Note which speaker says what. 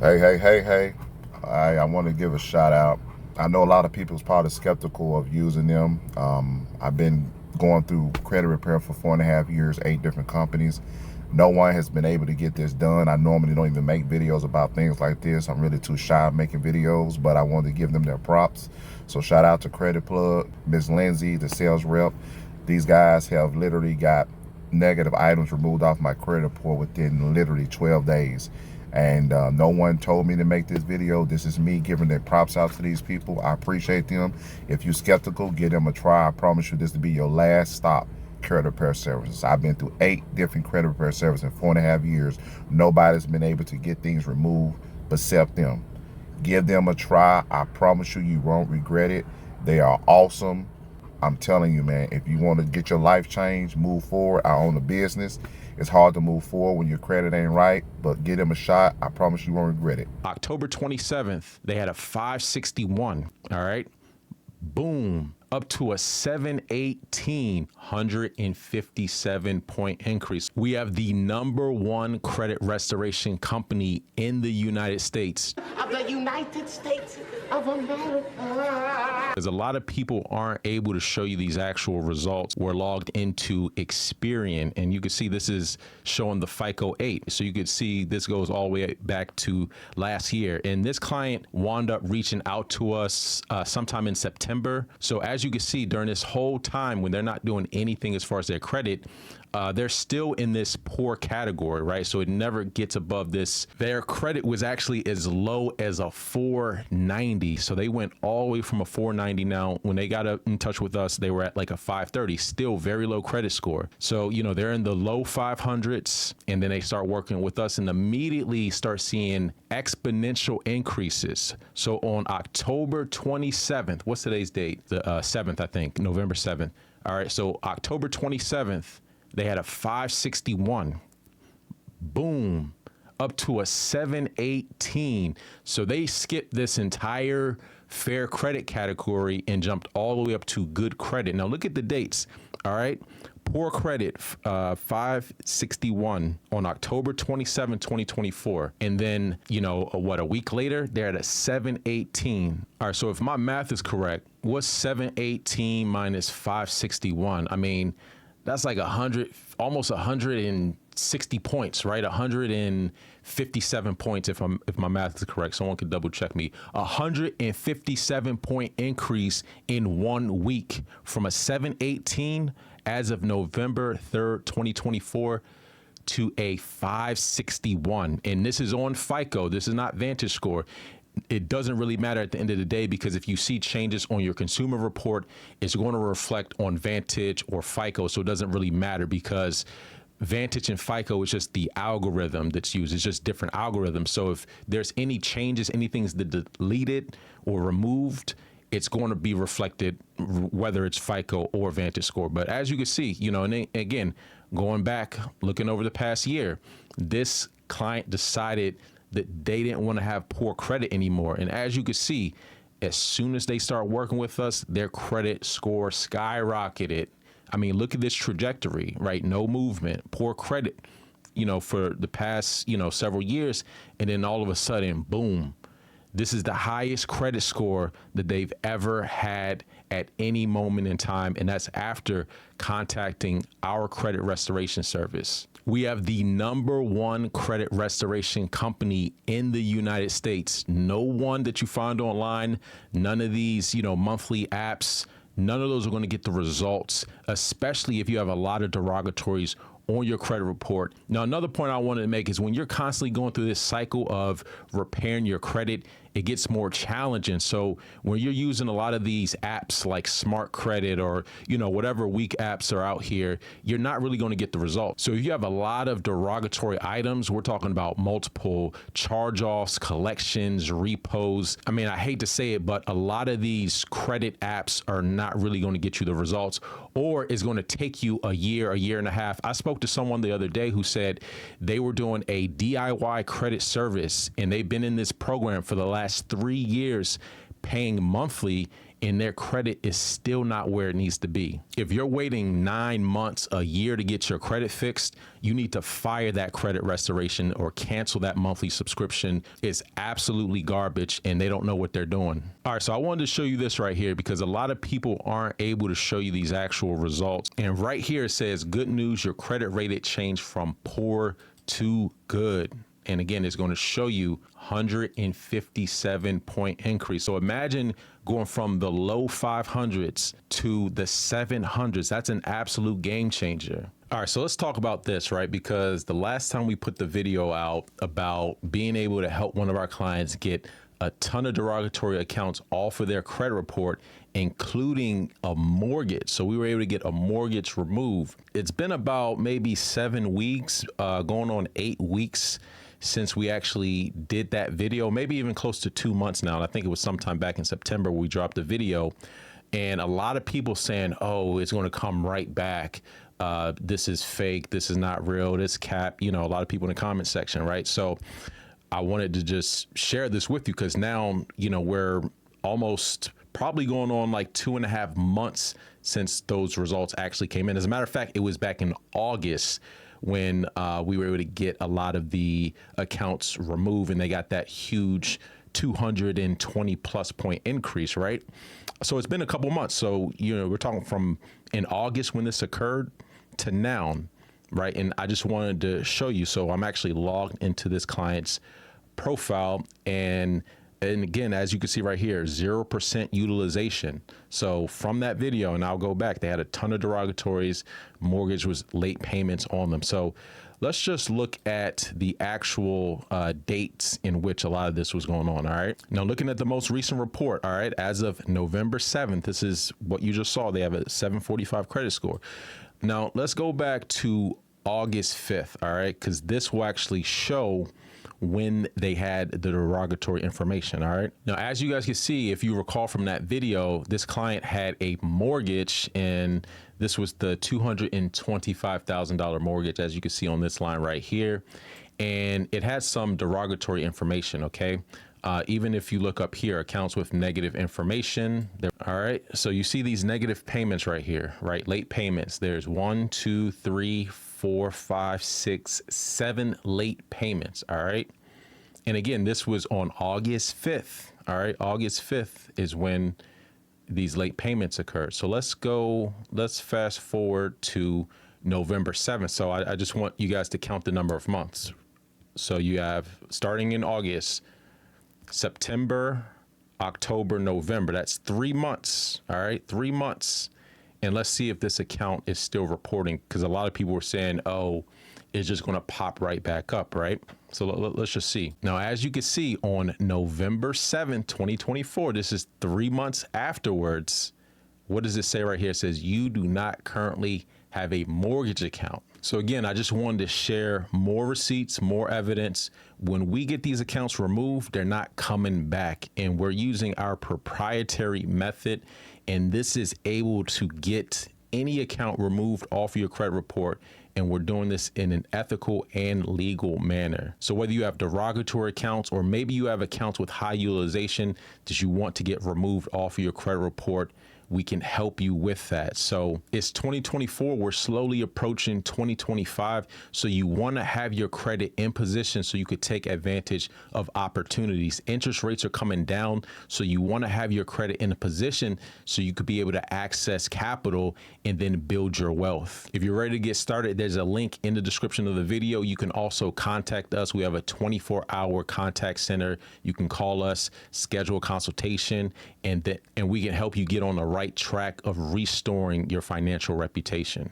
Speaker 1: Hey. I want to give a shout out. I know a lot of people is probably skeptical of using them. I've been going through credit repair for 4.5 years, 8 different companies. No one has been able to get this done. I normally don't even make videos about things like this. I'm really too shy of making videos, but I wanted to give them their props. So shout out to Credit Plug, Ms. Lindsay, the sales rep. These guys have literally got negative items removed off my credit report within literally 12 days. And no one told me to make this video. This is me giving their props out to these people. I appreciate them. If you're skeptical, give them a try. I promise you this will be your last stop credit repair services. I've been through 8 different credit repair services in 4.5 years. Nobody's been able to get things removed except them. Give them a try. I promise you, you won't regret it. They are awesome. I'm telling you, man, if you want to get your life changed, move forward. I own a business. It's hard to move forward when your credit ain't right, but give them a shot. I promise you won't regret it.
Speaker 2: October 27th, they had a 561, all right? Boom, up to a 718, 157-point increase. We have the #1 credit restoration company in the United States.
Speaker 3: Of the United States of America.
Speaker 2: Because a lot of people aren't able to show you these actual results. We're logged into Experian, and you can see this is showing the FICO 8. So you could see this goes all the way back to last year. And this client wound up reaching out to us sometime in September. So as you can see, during this whole time when they're not doing anything as far as their credit, they're still in this poor category, right? So it never gets above this. Their credit was actually as low as a 490. So they went all the way from a 490. Now, when they got in touch with us, they were at like a 530, still very low credit score. So, you know, they're in the low 500s, and then they start working with us and immediately start seeing exponential increases. So on October 27th, what's today's date? The 7th, I think, November 7th. All right, so October 27th, they had a 561, boom, up to a 718. So they skipped this entire fair credit category and jumped all the way up to good credit. Now look at the dates, all right? Poor credit, 561 on October 27, 2024. And then, you know, a week later, they're at a 718. All right, so if my math is correct, what's 718 minus 561? I mean, that's like 100, almost 160 points, right? 157 points if my math is correct. Someone could double check me. 157-point increase in 1 week from a 718 as of November 3rd, 2024 to a 561. And this is on FICO. This is not Vantage Score. It doesn't really matter at the end of the day, because if you see changes on your consumer report, it's going to reflect on Vantage or FICO. So it doesn't really matter, because Vantage and FICO is just the algorithm that's used. It's just different algorithms. So if there's any changes, anything's deleted or removed, it's going to be reflected whether it's FICO or Vantage Score. But as you can see, you know, and again, going back, looking over the past year, this client decided that they didn't want to have poor credit anymore. And as you can see, as soon as they start working with us, their credit score skyrocketed. I mean, look at this trajectory, right? No movement, poor credit, you know, for the past, you know, several years. And then all of a sudden, boom, this is the highest credit score that they've ever had at any moment in time. And that's after contacting our credit restoration service. We have the #1 credit restoration company in the United States. No one that you find online, none of these, you know, monthly apps, none of those are going to get the results, especially if you have a lot of derogatories on your credit report. Now, another point I wanted to make is when you're constantly going through this cycle of repairing your credit, it gets more challenging. So when you're using a lot of these apps like Smart Credit or, you know, whatever weak apps are out here, you're not really going to get the results. So if you have a lot of derogatory items, we're talking about multiple charge-offs, collections, repos. I mean, I hate to say it, but a lot of these credit apps are not really going to get you the results, or it's going to take you a year and a half. I spoke to someone the other day who said they were doing a DIY credit service and they've been in this program for the last 3 years, paying monthly, and their credit is still not where it needs to be. If you're waiting 9 months, a year to get your credit fixed, you need to fire that credit restoration or cancel that monthly subscription. It's absolutely garbage and they don't know what they're doing. All right, so I wanted to show you this right here because a lot of people aren't able to show you these actual results. And right here it says, good news, your credit rating changed from poor to good. And again, it's going to show you 157 point increase. So imagine going from the low 500s to the 700s. That's an absolute game changer. All right, so let's talk about this, right? Because the last time we put the video out about being able to help one of our clients get a ton of derogatory accounts off of their credit report, including a mortgage. So we were able to get a mortgage removed. It's been about maybe 7 weeks, going on 8 weeks since we actually did that video, maybe even close to 2 months now. And I think it was sometime back in September we dropped the video, and a lot of people saying, oh, it's going to come right back. This is fake. This is not real. This cap, you know, a lot of people in the comment section, right? So I wanted to just share this with you because now, you know, we're almost probably going on like 2.5 months since those results actually came in. As a matter of fact, it was back in August when we were able to get a lot of the accounts removed and they got that huge 220 plus point increase, right? So it's been a couple months. So, you know, we're talking from in August when this occurred to now, right? And I just wanted to show you. So I'm actually logged into this client's profile, and again, as you can see right here, 0% utilization. So from that video, and I'll go back, they had a ton of derogatories, mortgage was late payments on them. So let's just look at the actual dates in which a lot of this was going on. All right. Now, looking at the most recent report, all right, as of November 7th, this is what you just saw. They have a 745 credit score. Now, let's go back to August 5th. All right, because this will actually show when they had the derogatory information. All right. Now, as you guys can see, if you recall from that video, this client had a mortgage, and this was the $225,000 mortgage, as you can see on this line right here. And it had some derogatory information. OK, even if you look up here, accounts with negative information. All right. So you see these negative payments right here, right? Late payments. There's 1, 2, 3, 4, 5, 6, 7 late payments. All right. And again, this was on August 5th. All right. August 5th is when these late payments occurred. So let's fast forward to November 7th. So I just want you guys to count the number of months. So you have, starting in August, September, October, November. That's 3 months. All right. 3 months. And let's see if this account is still reporting, because a lot of people were saying, oh, it's just going to pop right back up, right? So let's just see. Now, as you can see, on November 7th, 2024, this is 3 months afterwards. What does it say right here? It says, you do not currently have a mortgage account. So again, I just wanted to share more receipts, more evidence. When we get these accounts removed, they're not coming back, and we're using our proprietary method. And this is able to get any account removed off your credit report. And we're doing this in an ethical and legal manner. So whether you have derogatory accounts, or maybe you have accounts with high utilization that you want to get removed off of your credit report, we can help you with that. So it's 2024. We're slowly approaching 2025. So you want to have your credit in position so you could take advantage of opportunities. Interest rates are coming down. So you want to have your credit in a position so you could be able to access capital and then build your wealth. If you're ready to get started, there's a link in the description of the video. You can also contact us. We have a 24-hour contact center. You can call us, schedule a consultation, and we can help you get on the right track of restoring your financial reputation.